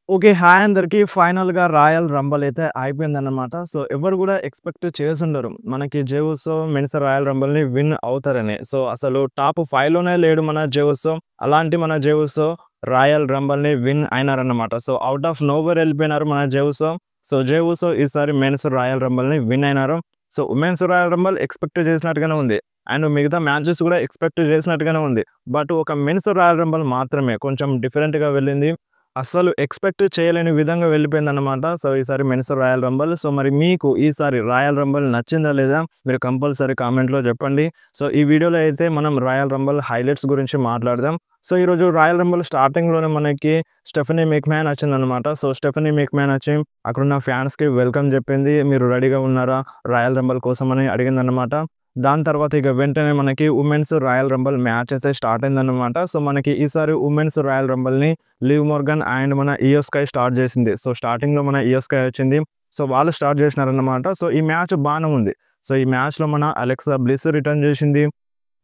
Okay. Hi అందరికి. ఫైనల్‌గా royal Rumble అయితే అయిపోయిందన్నమాట. సో, ఎవరు గూడా ఎక్స్‌పెక్ట్ చేసుండరు. మనకి జే ఉసో మెన్స్ రాయల్ రంబుల్‌ని విన్ అవుతారని. సో, అసలు టాప్ 5లోనే లేడు మన జే ఉసో. అలాంటి మన జే ఉసో రాయల్ రంబుల్‌ని విన్ అయినారన్నమాట. సో, ఔట్ ఆఫ్ నోవేర్ ఎళ్ళిపోయినారు మన Jey Uso. So, Jey Uso ఈసారి మెన్స్ రాయల్ రంబుల్‌ని విన్ అయినారు. So, women's royal Rumble expect చేసినట్టుగానే ఉంది. అండ్ మిగతా మ్యాచెస్ కూడా ఎక్స్‌పెక్ట్ చేసినట్టుగానే ఉంది. బట్ ఒక మెన్స్ రాయల్ రంబుల్ మాత్రమే కొంచెం డిఫరెంట్‌గా వెళ్ళింది. అస్సలు ఎక్స్‌పెక్ట్ చేయలేని విధంగా వెళ్ళిపోయిందన్నమాట. సో, ఈసారి మెన్స్ రాయల్ రంబుల్. సో, మరి మీకు ఈసారి రాయల్ రంబుల్ నచ్చిందా లేదా? మీరు కంపల్సరీ కామెంట్‌లో చెప్పండి. సో, ఈ వీడియోలో అయితే మనం రాయల్ రంబుల్ హైలైట్స్ గురించి మాట్లాడదాం. సో, ఈరోజు రాయల్ రంబుల్ స్టార్టింగ్‌లోనే మనకి స్టెఫనీ మెక్‌మ్యాన్ వచ్చిందన్నమాట. సో, స్టెఫనీ మెక్‌మ్యాన్ వచ్చి అక్కడున్న ఫ్యాన్స్‌కి వెల్కమ్ చెప్పింది. మీరు రెడీగా ఉన్నారా రాయల్ రంబుల్ కోసమని అడిగిందన్నమాట. దాని తర్వాత ఇక వెంటనే మనకి ఉమెన్స్ రాయల్ రంబుల్ మ్యాచ్ అయితే స్టార్ట్ అయిందన్నమాట. సో, మనకి ఈసారి ఉమెన్స్ రాయల్ రంబుల్‌ని లివ్ మోర్గన్ అండ్ మన ఇయో స్కై స్టార్ట్ చేసింది. సో, స్టార్టింగ్‌లో మన ఇయో స్కై వచ్చింది. సో, వాళ్ళు స్టార్ట్ చేసినారన్నమాట. సో, ఈ మ్యాచ్ బానే ఉంది. సో, ఈ మ్యాచ్‌లో మన అలెక్సా బ్లిస్ రిటర్న్ చేసింది.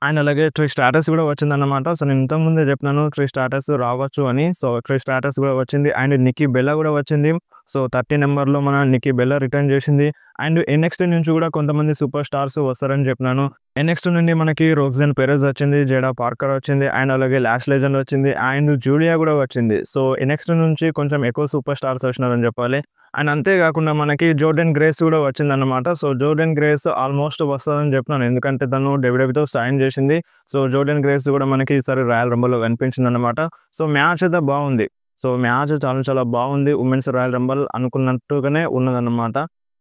అండ్ అలాగే ట్రిష్ స్ట్రాటస్ కూడా వచ్చిందన్నమాట. సో, నేను ఇంతకుముందే చెప్పినాను ట్రిష్ స్ట్రాటస్ రావచ్చు అని. సో, ట్రిష్ స్ట్రాటస్ కూడా వచ్చింది. అండ్ నిక్కీ బెల్లా కూడా వచ్చింది. సో, 30 నంబర్‌లో మన నిక్కీ బెల్లా రిటర్న్ చేసింది. అండ్ ఎన్‌ఎక్స్‌టీ నుంచి కూడా కొంతమంది సూపర్ స్టార్స్ వస్తారని చెప్పినాను. ఎన్‌ఎక్స్‌టీ నుండి మనకి రోక్సన్ పెరెజ్ వచ్చింది. జేడా పార్కర్ వచ్చింది. అండ్ అలాగే లాష్ లెజెండ్ వచ్చింది. అండ్ జూలియా కూడా వచ్చింది. సో, ఎన్‌ఎక్స్‌టీ నుంచి కొంచెం ఎక్కువ సూపర్ స్టార్స్ వచ్చినారని చెప్పాలి. అండ్ అంతే కాకుండా మనకి జోర్డన్ గ్రేస్ కూడా వచ్చిందన్నమాట. సో, జోర్డన్ గ్రేస్ ఆల్మోస్ట్ వస్తదని చెప్పినాను. ఎందుకంటే తను డబ్ల్యూడబ్ల్యూతో సైన్ చేసింది. సో, జోర్డన్ గ్రేస్ కూడా మనకి ఈసారి రాయల్ రంబుల్‌లో కనిపించిందన్నమాట. సో, మ్యాచ్ అయితే బాగుంది. సో, మ్యాచ్ చాలా చాలా బాగుంది. ఉమెన్స్ రాయల్ రంబుల్ అనుకున్నట్టుగానే ఉన్నదన్నమాట.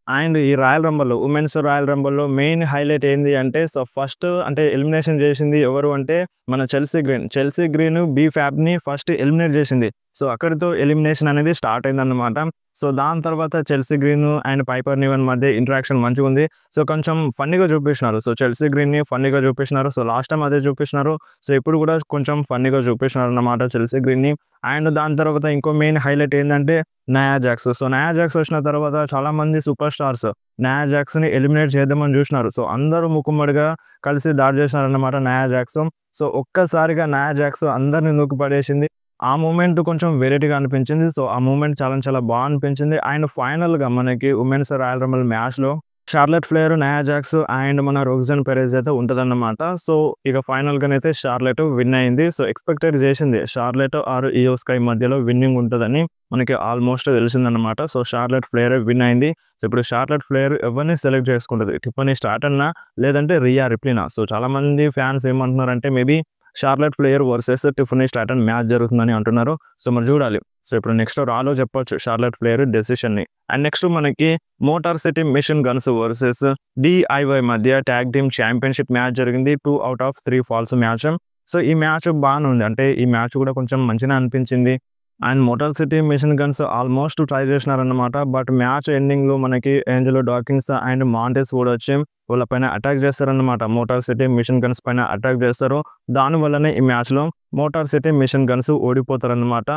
అండ్ ఈ రాయల్ రంబుల్‌లో ఉమెన్స్ రాయల్ రంబుల్‌లో మెయిన్ హైలైట్ ఏంది అంటే సో, ఫస్ట్ అంటే ఎలిమినేషన్ చేసింది ఎవరు అంటే మన Chelsea Green. Chelsea Green B ఫ్యాబ్‌ని ఫస్ట్ ఎలిమినేట్ చేసింది. సో, అక్కడితో ఎలిమినేషన్ అనేది స్టార్ట్ అయిందన్నమాట. సో, దాని తర్వాత Chelsea Green and Piper Niven మధ్య ఇంటరాక్షన్ మంచిగుంది. సో, కొంచెం ఫన్నీగా చూపించినారు. సో, చెల్సీ గ్రీన్‌ని ఫన్నీగా చూపించినారు. సో, లాస్ట్ టైమ్ అదే చూపించినారు. సో, ఇప్పుడు కూడా కొంచెం ఫన్నీగా చూపించినారన్నమాట చెల్సీ గ్రీన్‌ని. అండ్ దాని తర్వాత ఇంకో మెయిన్ హైలైట్ ఏందంటే నయా జాక్స్. సో, నయా జాక్స్ వచ్చిన తర్వాత చాలామంది సూపర్ స్టార్స్ నయా జాక్స్‌ని ఎలిమినేట్ చేద్దామని చూసినారు. సో, అందరూ మూకుమ్మడిగా కలిసి దాడి చేసినారన్నమాట నయా జాక్స్. సో, ఒక్కసారిగా నయా జాక్స్ అందరిని నూకి పడేసింది. ఆ మూమెంట్ కొంచెం వెరైటీగా అనిపించింది. సో, ఆ మూమెంట్ చాలా చాలా బా అనిపించింది. అండ్ ఫైనల్‌గా మనకి ఉమెన్స్ రాయల్ రంబుల్ మ్యాచ్‌లో Charlotte Flair, Nia Jax and మన రోక్సన్ పెరెజ్ అయితే ఉంటదన్నమాట. సో, ఇక ఫైనల్‌గానైతే షార్లెట్ విన్ అయింది. సో, ఎక్స్‌పెక్టెడ్ చేసింది. షార్లెట్ ఆర్ ఇయో స్కై మధ్యలో విన్నింగ్ ఉంటదని మనకి ఆల్మోస్ట్ తెలిసిందన్నమాట. సో, షార్లెట్ ఫ్లేరే విన్ అయింది. సో, ఇప్పుడు షార్లెట్ ఫ్లేర్ ఎవరిని సెలెక్ట్ చేసుకుంటది. టిఫనీ స్ట్రాటన్నా లేదంటే రియా రిప్లినా. సో, చాలామంది ఫ్యాన్స్ ఏమంటున్నారంటే maybe Charlotte Flair versus Tiffany Stratton match జరుగుతుందని అంటున్నారు. సో, మరి చూడాలి. సో, ఇప్పుడు నెక్స్ట్ రాలో చెప్పొచ్చు షార్లెట్ ఫ్లేర్ డెసిషన్‌ని. అండ్ నెక్స్ట్ మనకి Motor City Machine Guns versus DIY మధ్య టాగ్ టీమ్ ఛాంపియన్‌షిప్ మ్యాచ్ జరిగింది. 2 out of 3 falls match. So, ఈ మ్యాచ్ బానే ఉంది. అంటే ఈ మ్యాచ్ కూడా కొంచెం మంచిగానే అనిపించింది. And Motor City Machine Guns almost try చేసినారన్నమాట. బట్ మ్యాచ్ ఎండింగ్‌లో మనకి ఏంజెలో డాకిన్స్ అండ్ మాంటెస్ కూడా వచ్చి వాళ్ళ పైన అటాక్ చేస్తారన్నమాట. మోటార్ సిటీ మిషన్ గన్స్ పైన అటాక్ చేస్తారు. దానివల్లనే ఈ మ్యాచ్‌లో మోటార్ సిటీ మిషన్ గన్స్ ఓడిపోతారన్నమాట.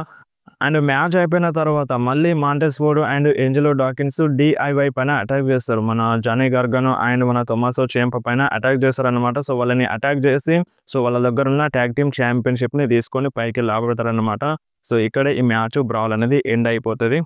అండ్ మ్యాచ్ అయిపోయిన తర్వాత మళ్ళీ Montez Ford and Angelo Dawkins DIY పైన అటాక్ చేస్తారు. మన జానీ గార్గానో అండ్ మన తొమాసో చియంప పైన అటాక్ చేస్తారన్నమాట. సో, వాళ్ళని అటాక్ చేసి సో, వాళ్ళ దగ్గరున్న టాగ్ టీమ్ ఛాంపియన్‌షిప్‌ని తీసుకొని పైకి లాగబెడతారన్నమాట. సో, ఇక్కడే ఈ మ్యాచ్ బ్రాwl అనేది ఎండ్ అయిపోతది.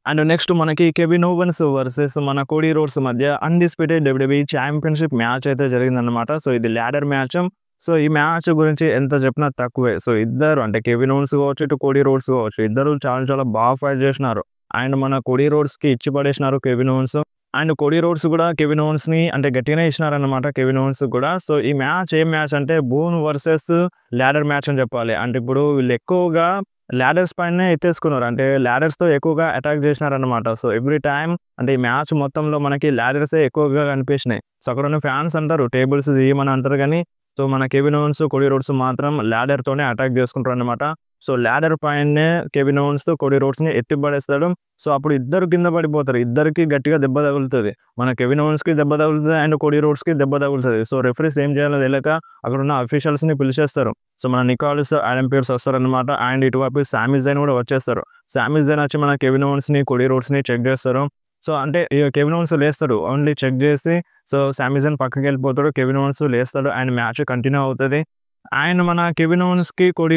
అండ్ నెక్స్ట్ మనకి కెవిన్ ఓవెన్స్ వర్సెస్ మన కోడీ రోడ్స్ మధ్య అన్‌డిస్ప్యూటెడ్ డబ్ల్యూడబ్ల్యూఈ ఛాంపియన్‌షిప్ మ్యాచ్ అయితే జరిగిందన్నమాట. సో, ఇది ల్యాడర్ మ్యాచ్. సో, ఈ మ్యాచ్ గురించి ఎంత చెప్పినా తక్కువే. సో, ఇద్దరు అంటే కెవిన్ ఓవెన్స్ కావచ్చు, ఇటు కోడీ రోడ్స్ కావచ్చు. ఇద్దరు చాలా చాలా బాగా ఫైట్ చేసినారు. అండ్ మన కోడీ రోడ్స్‌కి ఇచ్చి పడేసినారు Kevin Owens. And Cody Rhodes కూడా కెవిన్ ఓవెన్స్‌ని అంటే గట్టిగానే ఇచ్చినారన్నమాట కెవిన్ ఓవెన్స్ కూడా. సో, ఈ మ్యాచ్ ఏం మ్యాచ్ అంటే బూన్ వర్సెస్ ల్యాడర్ మ్యాచ్ అని చెప్పాలి. అంటే ఇప్పుడు వీళ్ళు ఎక్కువగా లాడర్స్ పైనే ఎత్తేసుకున్నారు. అంటే లాడర్స్‌తో ఎక్కువగా అటాక్ చేసినారన్నమాట. సో, ఎవ్రీ టైమ్ అంటే ఈ మ్యాచ్ మొత్తంలో మనకి లాడర్సే ఎక్కువగా కనిపించినాయి. సో, అక్కడున్న ఫ్యాన్స్ అంటారు టేబుల్స్ తీయమని అంటారు గానీ, సో, మన కెవిన్ ఓవెన్స్, కోడీ రోడ్స్ మాత్రం లాడర్‌తోనే అటాక్ చేసుకుంటారన్నమాట. సో, లాడర్ పైనే కెవిన్ ఓవెన్స్ కోడీ రోడ్స్‌ని ఎత్తి పడేస్తాడు. సో, అప్పుడు ఇద్దరు కింద పడిపోతారు. ఇద్దరికీ గట్టిగా దెబ్బ తగులుతది. మన కెవిన్ ఓవెన్స్‌కి దెబ్బ తగులుతది అండ్ కోడీ రోడ్స్‌కి దెబ్బ తగులుతది. సో, రిఫరీస్ ఏం చేయాలో తెలవక అక్కడున్న అఫీషియల్స్‌ని పిలిచేస్తారు. సో, మన నికోలస్, ఆడమ్ పియర్స్ వస్తారన్నమాట. అండ్ ఇటువైపు సామీ జైన్ కూడా వచ్చేస్తారు. సామీ జైన్ వచ్చి మన కెవిన్ ఓవెన్స్‌ని, కోడీ రోడ్స్‌ని చెక్ చేస్తారు. సో, అంటే ఇగ కెవిన్ ఓవెన్స్ లేస్తాడు. ఓన్లీ చెక్ చేసి సో, సామీ జైన్ పక్కకెళ్ళిపోతాడు. కెవిన్ ఓవెన్స్ లేస్తాడు అండ్ మ్యాచ్ కంటిన్యూ అవుతది. ఆయన మన కెవిన్ ఓవెన్స్‌కి, కోడీ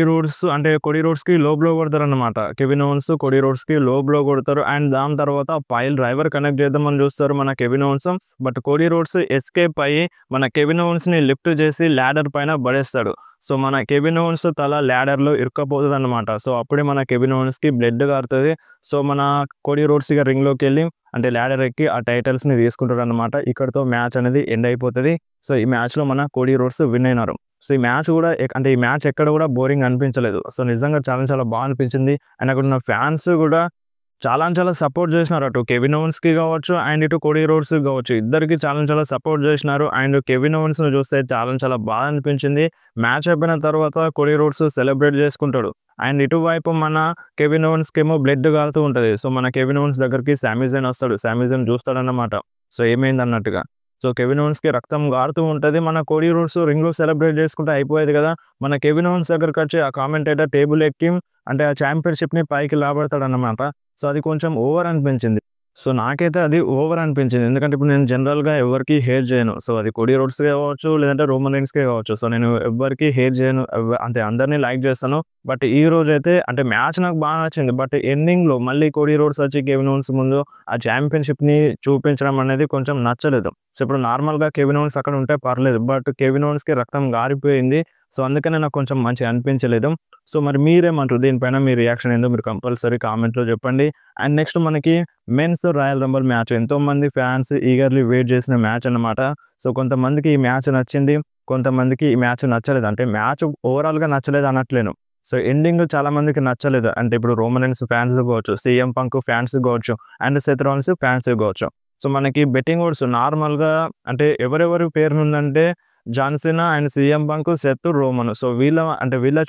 రోడ్స్‌కి లో బ్లో కొడతారన్నమాట. కెవిన్ ఓవెన్స్ కోడీ రోడ్స్‌కి లో బ్లో కొడతారు. అండ్ దాని తర్వాత పైల్ డ్రైవర్ కనెక్ట్ చేద్దామని చూస్తారు మన Kevin ovens. But Cody roads escape అయ్యి మన కెవిన్ ఓవెన్స్‌ని లిఫ్ట్ చేసి ల్యాడర్ పైన పడేస్తాడు. సో, మన కెవిన్ ఓవెన్స్ తల ల్యాడర్‌లో ఇరుక్కపోతదన్నమాట. సో, అప్పుడే మన కెవిన్ ఓవెన్స్‌కి బ్లడ్ కారుతది. సో, మన కోడీ రోడ్స్ ఇగ రింగ్‌లోకెళ్ళి అంటే ల్యాడర్ ఎక్కి ఆ టైటిల్స్‌ని తీసుకుంటాడన్నమాట. ఇక్కడితో మ్యాచ్ అనేది ఎండ్ అయిపోతది. సో, ఈ మ్యాచ్‌లో మన కోడీ రోడ్స్ విన్ అయినారు. సో, ఈ మ్యాచ్ గూడా అంటే ఈ మ్యాచ్ ఎక్కడ గూడా బోరింగ్ అనిపించలేదు. సో, నిజంగా చాలా చాలా బా అనిపించింది. అండ్ అక్కడున్న ఫ్యాన్స్ గూడా చాలా సపోర్ట్ జేసినారు. అటు కెవిన్ ఓవెన్స్‌కి గావచ్చు, అండ్ ఇటు కోడీ రోడ్స్‌కి గావచ్చు. ఇద్దరికీ చాలా సపోర్ట్ జేసినారు. అండ్ కెవిన్ ఓవెన్స్‌ని చూస్తే చాలా బాధ అనిపించింది. మ్యాచ్ అయిపోయిన తర్వాత కోడీ రోడ్స్ సెలబ్రేట్ జేసుకుంటాడు. అండ్ ఇటువైపు మన కెవిన్ ఓవెన్స్‌కేమో బ్లడ్ కారుతూ ఉంటది. సో, మన కెవిన్ ఓవెన్స్ దగ్గరికి సామీ జేన్ వస్తాడు. సామీ జేన్ చూస్తాడన్నమాట. సో, ఏమైందన్నట్టుగా. సో, కెవిన్ ఓవెన్స్‌కి రక్తం గారుతూ ఉంటది. మన కోడీ రోడ్స్ రింగ్‌లో సెలబ్రేట్ చేసుకుంటే అయిపోయేది గదా! మన కెవిన్ ఓవెన్స్ దగ్గరకొచ్చి ఆ కామెంటేటర్ టేబుల్ ఎక్కి అంటే ఆ చాంపియన్‌షిప్‌ని పైకి లాబడతాడన్నమాట. సో, అది కొంచెం ఓవర్ అనిపించింది. సో, నాకైతే అది ఓవర్ అనిపించింది. ఎందుకంటే ఇప్పుడు నేను జనరల్‌గా ఎవరికీ హేట్ జేయను. సో, అది కోడీ రోడ్స్‌కే కావచ్చు, లేదంటే రోమన్ రీన్స్‌కే కావచ్చు. సో, నేను ఎవ్వరికీ హేట్ జేయను. అంటే అందరిని లైక్ జేస్తాను. బట్ ఈ రోజైతే అంటే మ్యాచ్ నాకు బాగా నచ్చింది. బట్ ఎండింగ్‌లో మళ్ళీ కోడీ రోడ్స్ వచ్చి కెవిన్ ఓవెన్స్ ముందు ఆ చాంపియన్‌షిప్‌ని చూపించడం అనేది కొంచెం నచ్చలేదు. సో, ఇప్పుడు నార్మల్‌గా కెవిన్ ఓవెన్స్ అక్కడ ఉంటే పర్లేదు. బట్ కెవిన్ ఓవెన్స్‌కి రక్తం గారిపోయింది. సో, అందుకనే నాకు కొంచెం మంచిగా అనిపించలేదు. సో, మరి మీరేమంటారు? దీనిపైన మీ రియాక్షన్ ఏందో మీరు కంపల్సరీ కామెంట్‌లో చెప్పండి. అండ్ నెక్స్ట్ మనకి మెన్స్ రాయల్ రంబుల్ మ్యాచ్ ఎంతోమంది ఫ్యాన్స్ ఈగర్‌లీ వెయిట్ చేసిన మ్యాచ్ అన్నమాట. సో, కొంతమందికి ఈ మ్యాచ్ నచ్చింది. కొంతమందికి ఈ మ్యాచ్ నచ్చలేదు. అంటే మ్యాచ్ ఓవరాల్‌గా నచ్చలేదు అనట్లేను. సో, ఎండింగ్ చాలా మందికి నచ్చలేదు. అంటే ఇప్పుడు రోమన్ రీన్స్ ఫ్యాన్స్ కావచ్చు, సీఎం పంక్ ఫ్యాన్స్ కావచ్చు, అండ్ సెత్ రాలిన్స్ ఫ్యాన్స్ కావచ్చు. సో, మనకి బెట్టింగ్ ఓడ్స్ నార్మల్‌గా అంటే ఎవరెవరి పేరునుందంటే John Cena and CM Punk, Seth, Roman. So, వీళ్ళ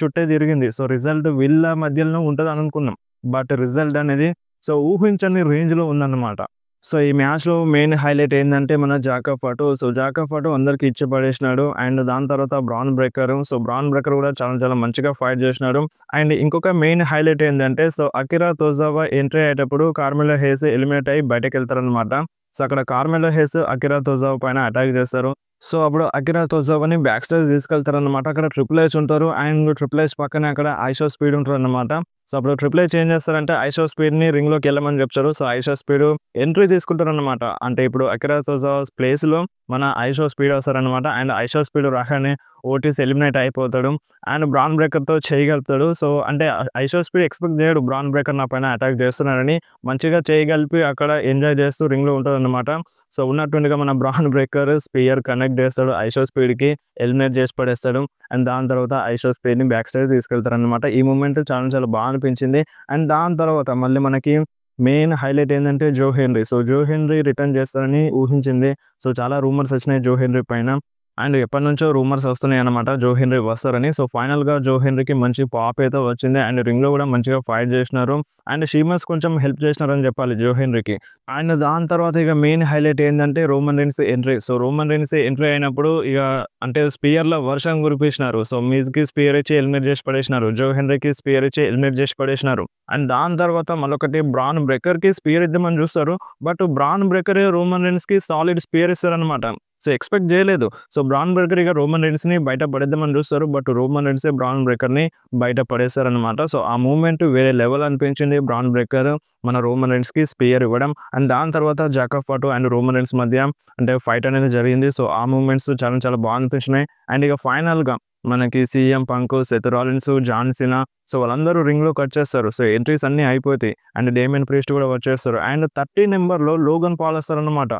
చుట్టే తిరిగింది. సో, రిజల్ట్ వీళ్ళ మధ్యలోనే ఉంటదనుకున్నాం. బట్ రిజల్ట్ అనేది సో, ఊహించని రేంజ్‌లో ఉందన్నమాట. సో, ఈ మ్యాచ్‌లో మెయిన్ హైలైట్ ఏందంటే మన Jacob Fatu. So, Jacob Fatu అందరికి ఇచ్చి పడేసినాడు. అండ్ దాని తర్వాత bran breaker. So, Bron breaker కూడా చాలా మంచిగా ఫైట్ చేసినాడు. అండ్ ఇంకొక మెయిన్ హైలైట్ ఏందంటే సో, అకిరా తోజావా ఎంట్రీ అయ్యేటప్పుడు కార్మెలో హేస్ ఎలిమినేట్ అయ్యి బయటకెళ్తారనమాట. సో, అక్కడ కార్మెలో హేస్ అకిరా తోజావా పైన అటాక్ చేస్తారు. సో, అప్పుడు అకిరా తోజావాని బ్యాక్ స్టేజ్ తీసుకెళ్తారనమాట. అక్కడ ట్రిపుల్ హెచ్ ఉంటారు. అండ్ ట్రిపుల్ హెచ్ పక్కనే అక్కడ ఐషో స్పీడ్ ఉంటదనమాట. సో, అప్పుడు ట్రిపుల్ హెచ్ ఏం చేస్తారంటే ఐషో స్పీడ్‌ని రింగ్‌లోకెళ్ళమని చెప్తారు. సో, ఐషో స్పీడ్ ఎంట్రీ తీసుకుంటారనమాట. అంటే ఇప్పుడు అకిరా తోజావా ప్లేస్‌లో మన ఐషో స్పీడ్ వస్తారనమాట. అండ్ ఐషో స్పీడ్ రాగానే ఓటీస్ ఎలిమినేట్ అయిపోతాడు. అండ్ బ్రాన్ బ్రేకర్‌తో చేయగలుగుతాడు. సో, అంటే ఐషో స్పీడ్ ఎక్స్‌పెక్ట్ చేయడు బ్రాన్ బ్రేకర్ నా పైన అటాక్ చేస్తున్నాడని. మంచిగా చేయగలిపి అక్కడ ఎంజాయ్ చేస్తూ రింగ్‌లో ఉంటాడనమాట. సో, ఉన్నట్టుండిగా మన బ్రాన్ బ్రేకర్ స్పియర్ కనెక్ట్ చేస్తాడు. ఐషో స్పీడ్‌కి ఎలిమినేట్ చేసి పడేస్తాడు. అండ్ దాని తర్వాత ఐషో స్పీడ్‌ని బ్యాక్ స్టేజ్ తీసుకెళ్తారనమాట. ఈ మూమెంట్ చాలా బా అనిపించింది. అండ్ దాని తర్వాత మళ్ళీ మనకి మెయిన్ హైలైట్ ఏందంటే జో హెన్రీ. సో, జో హెన్రీ రిటర్న్ చేస్తారని ఊహించింది. సో, చాలా రూమర్స్ వచ్చినాయి జో హెన్రీ పైన. అండ్ ఎప్పటినుంచో రూమర్స్ వస్తున్నాయన్నమాట జో హెన్రీ వస్తారని. సో, ఫైనల్‌గా జో హెన్రీకి మంచి పాప్ అయితే వచ్చింది. అండ్ రింగ్‌లో కూడా మంచిగా ఫైట్ చేసినారు. అండ్ షీమస్ కొంచెం హెల్ప్ చేసినారని చెప్పాలి జో హెన్రీకి. అండ్ దాని తర్వాత ఇక మెయిన్ హైలైట్ ఏందంటే Roman Reigns entry. So, Roman Reigns entry అయినప్పుడు ఇక అంటే స్పియర్‌ల వర్షం కురిపించినారు. సో, మిజ్‌కి స్పియర్ ఇచ్చి ఎలిమినేట్ చేసి పడేసినారు. జో హెన్రీకి స్పియర్ ఇచ్చి ఎలిమినేట్ చేసి పడేసినారు. అండ్ దాని తర్వాత మళ్ళొకటి బ్రాన్ బ్రేకర్‌కి స్పియర్ ఇద్దామని చూస్తారు. బట్ బ్రాన్ బ్రేకరే రోమన్ రీన్స్‌కి సాలిడ్ స్పియర్ ఇస్తారనమాట. సో, ఎక్స్‌పెక్ట్ చేయలేదు. సో, బ్రాన్ బ్రేకర్ ఇక రోమన్ రీన్స్‌ని బయట పడేద్దామని చూస్తారు. బట్ రోమన్ రీన్సే బ్రాన్ బ్రేకర్‌ని బయట పడేస్తారనమాట. సో, ఆ మూవ్‌మెంట్ వేరే లెవెల్ అనిపించింది. బ్రాన్ బ్రేకర్ మన రోమన్ రీన్స్‌కి స్పియర్ ఇవ్వడం. అండ్ దాని తర్వాత Jacob Fatu and Roman Reigns మధ్య అంటే ఫైట్ అనేది జరిగింది. సో, ఆ మూవ్‌మెంట్స్ చాలా బా అనిపించినాయి. అండ్ ఇక ఫైనల్‌గా మనకి CM Punk, Seth Rollins, John Cena so, వాళ్ళందరూ రింగ్‌లోకి వచ్చేస్తారు. సో, ఎంట్రీస్ అన్నీ అయిపోతాయి. అండ్ డేమియన్ ప్రీస్ట్ కూడా వచ్చేస్తారు. అండ్ 30 నంబర్‌లో లోగన్ పాల్ వస్తారనమాట.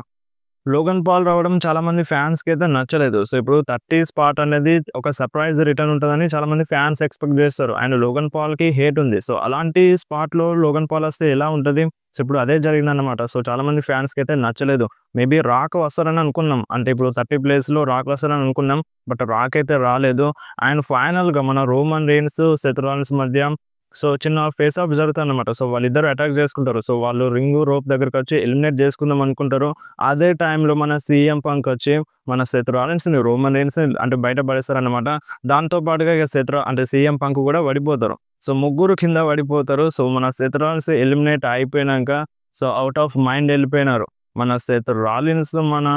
లోగన్ పాల్ రావడం చాలామంది ఫ్యాన్స్‌కైతే నచ్చలేదు. సో, ఇప్పుడు 30 స్పాట్ అనేది ఒక సర్ప్రైజ్ రిటర్న్ ఉంటదని చాలామంది ఫ్యాన్స్ ఎక్స్‌పెక్ట్ చేస్తారు. అండ్ లోగన్ పాల్‌కి హేట్ ఉంది. సో, అలాంటి స్పాట్‌లో లోగన్ పాల్ వస్తే ఎలా ఉంటది? సో, ఇప్పుడు అదే జరిగిందన్నమాట. సో, చాలామంది ఫ్యాన్స్‌కైతే నచ్చలేదు. మేబీ రాక్ వస్తారని అనుకున్నాం. అంటే ఇప్పుడు 30 ప్లేస్‌లో రాక్ వస్తారని అనుకున్నాం. బట్ రాక్ అయితే రాలేదు. అండ్ ఫైనల్‌గా మన రోమన్ రీన్స్, సెత్ రాలిన్స్ మధ్య సో, చిన్న ఫేస్ ఆఫ్ జరుగుతదనమాట. సో, వాళ్ళిద్దరూ అటాక్ చేసుకుంటారు. సో, వాళ్ళు రింగు, రోప్ దగ్గరకొచ్చి ఎలిమినేట్ చేసుకుందాం అనుకుంటారు. అదే టైంలో మన సీఎం పంక్ వచ్చి మన సెత్ రాలిన్స్‌ని, రోమన్ రీన్స్‌ని అంటే బయట పడేస్తారనమాట. దాంతో పాటుగా ఇక అంటే సీఎం పంక్ కూడా పడిపోతారు. సో, ముగ్గురు కింద పడిపోతారు. సో, మన సెత్ రాలిన్స్ ఎలిమినేట్ అయిపోయినంక సో, ఔట్ ఆఫ్ మైండ్ ఎళ్ళిపోయినారు. మన సెత్ రాలిన్స్, మన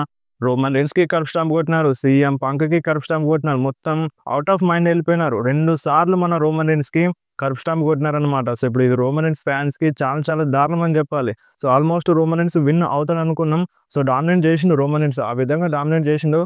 రోమన్ రీన్స్‌కి కర్వ్ స్టాంప్ కొట్టినారు. సీఎం పంక్‌కి కర్వ్ స్టాంప్ కొట్టినారు. మొత్తం ఔట్ ఆఫ్ మైండ్ ఎళ్ళిపోయినారు. 2 సార్లు మన రోమన్ రీన్స్‌కి కర్వ్ స్టాంప్ కొట్టినారనమాట. సో, ఇప్పుడు ఇది రోమన్ రీన్స్ ఫ్యాన్స్‌కి చాలా చాలా దారుణం అని చెప్పాలి. So, almost Roman Reigns win అవుతాడనుకున్నాం. సో, డామినేట్ చేసిండు రోమన్ రీన్స్. ఆ విధంగా డామినేట్ చేసిండు.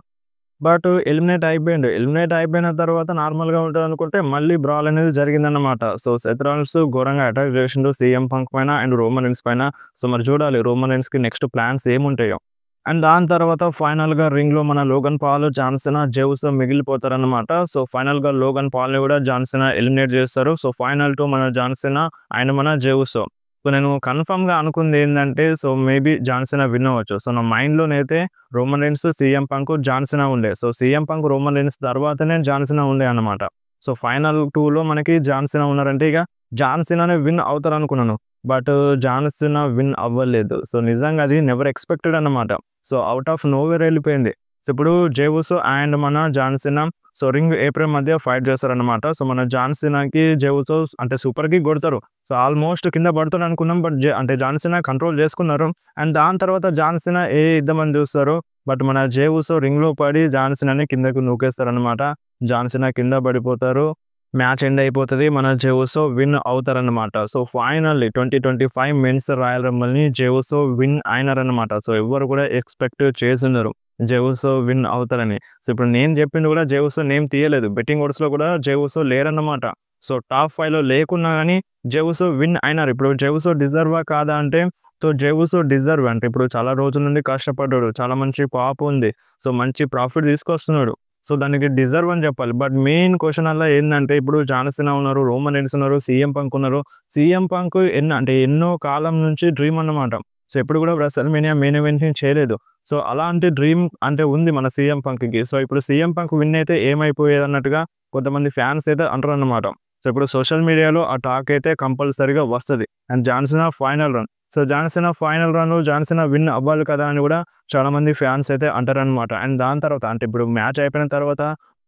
But eliminate అయిపోయిండు. ఎలిమినేట్ అయిపోయిన తర్వాత నార్మల్‌గా ఉంటదనుకుంటే మళ్ళీ బ్రాల్ అనేది జరిగిందన్నమాట. సో, సెత్ రాలిన్స్ ఘోరంగా అటాక్ చేసిండు సీఎం పంక్ పైన అండ్ రోమన్ రీన్స్ పైన. సో, మరి చూడాలి రోమన్ రీన్స్‌కి నెక్స్ట్ ప్లాన్స్ ఏముంటాయో. అండ్ దాని తర్వాత ఫైనల్‌గా రింగ్‌లో మన లోగన్ పాల్, జాన్ సీనా, జే ఉసో మిగిలిపోతారన్నమాట. సో, ఫైనల్‌గా లోగన్ పాల్‌ని కూడా జాన్ సీనా ఎలిమినేట్ చేస్తారు. సో, ఫైనల్ 2 మన జాన్ సీనా అండ్ మన జే ఉసో. సో, నేను కన్ఫర్మ్‌గా అనుకుందేందంటే so, maybe John Cena win అవ్వచ్చు. సో, నా మైండ్‌లోనైతే Roman Reigns, CM Punk, John Cena ఉండే. So, CM Punk, Roman Reigns తర్వాతనే జాన్ సీనా ఉండే అన్నమాట. సో, ఫైనల్ 2లో మనకి జాన్ సీనా ఉన్నారంటే ఇక జాన్ సీనానే విన్ అవుతారనుకున్నాను. బట్ జాన్ సీనా విన్ అవ్వలేదు. సో, నిజంగా అది నెవర్ ఎక్స్‌పెక్టెడ్ అన్నమాట. సో, ఔట్ ఆఫ్ నోవేర్ ఎళ్ళిపోయింది. సో, ఇప్పుడు జే ఉసో అండ్ మన John Cena so, ring April మధ్య ఫైట్ చేస్తారన్నమాట. సో, మన జాన్ సీనాకి జే ఉసో అంటే సూపర్ కిక్ కొడతారు. సో, ఆల్మోస్ట్ కింద పడతాడనుకున్నాం. బట్ అంటే జాన్ సీనా కంట్రోల్ చేసుకున్నారు. అండ్ దాని తర్వాత జాన్ సీనా ఇద్దామని చూస్తారు. బట్ మన జే ఉసో రింగ్‌లో పడి జాన్ సీనాని కిందకు నూకేస్తారన్నమాట. జాన్ సీనా కింద పడిపోతారు. మ్యాచ్ ఎండ్ అయిపోతది. మన జే ఉసో విన్ అవుతారన్నమాట. సో, ఫైనల్లీ 2025 మెన్స్ రాయల్ రంబల్‌ని జే ఉసో విన్ అయినారన్నమాట. సో, ఎవ్వరు కూడా ఎక్స్‌పెక్ట్ చేసుండరు. జే ఉసో విన్ అవుతారని. సో, ఇప్పుడు నేను చెప్పింది కూడా జే ఉసో నేమ్ తీయలేదు. బెట్టింగ్ ఓడ్స్‌లో కూడా జే ఉసో లేరన్నమాట. సో, టాప్ 5లో లేకున్నా గాని జే ఉసో విన్ అయినారు. ఇప్పుడు జే ఉసో డిజర్వా కాదా అంటే సో, జే ఉసో డిజర్వ్. అంటే ఇప్పుడు చాలా రోజుల నుండి కష్టపడ్డాడు. చాలా మంచి పాప్ ఉంది. సో, మంచి ప్రాఫిట్ తీసుకొస్తున్నాడు. సో, దానికి డిజర్వ్ అని చెప్పాలి. బట్ మెయిన్ క్వెషన్ అల్లా ఏందంటే ఇప్పుడు జాన్ సీనా ఉన్నారు, రోమన్ రీన్స్ ఉన్నారు, సీఎం పంక్ ఉన్నారు. సీఎం పంక్ అంటే ఎన్నో కాలం నుంచి డ్రీమ్ అన్నమాట. సో, ఎప్పుడు కూడా రెసల్‌మేనియా మెయిన్ ఈవెంట్‌ని చేయలేదు. సో, అలాంటి డ్రీమ్ అంటే ఉంది మన సీఎం పంక్‌కి. సో, ఇప్పుడు సీఎం పంక్ విన్ అయితే ఏమైపోయేదన్నట్టుగా కొంతమంది ఫ్యాన్స్ అయితే అంటారన్నమాట. సో, ఇప్పుడు సోషల్ మీడియాలో ఆ టాక్ అయితే కంపల్సరీగా వస్తది. And John Cena final run. So, John Cena final రన్‌లో జాన్ సీనా విన్ అవ్వాలి కదా అని కూడా చాలామంది ఫ్యాన్స్ అయితే అంటారనమాట. అండ్ దాని తర్వాత అంటే ఇప్పుడు మ్యాచ్ అయిపోయిన తర్వాత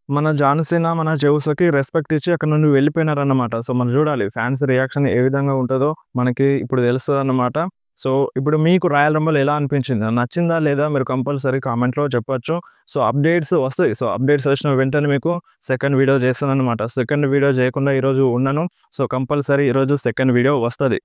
మన జాన్ సీనా, మన జే ఉసోకి రెస్పెక్ట్ ఇచ్చి అక్కడి నుండి వెళ్ళిపోయినారన్నమాట. సో, మనం చూడాలి ఫ్యాన్స్ రియాక్షన్ ఏ విధంగా ఉంటదో మనకి ఇప్పుడు తెలుస్తదన్నమాట. సో, ఇప్పుడు మీకు రాయల్ రంబుల్ ఎలా అనిపించింది? నచ్చిందా లేదా? మీరు కంపల్సరీ కామెంట్‌లో చెప్పొచ్చు. సో, అప్డేట్స్ వస్తాయి. సో, అప్డేట్స్ వచ్చిన వెంటనే మీకు సెకండ్ వీడియో చేస్తానన్నమాట. సెకండ్ వీడియో చేయకుండా ఈరోజు ఉండను. సో, కంపల్సరీ ఈరోజు సెకండ్ వీడియో వస్తది.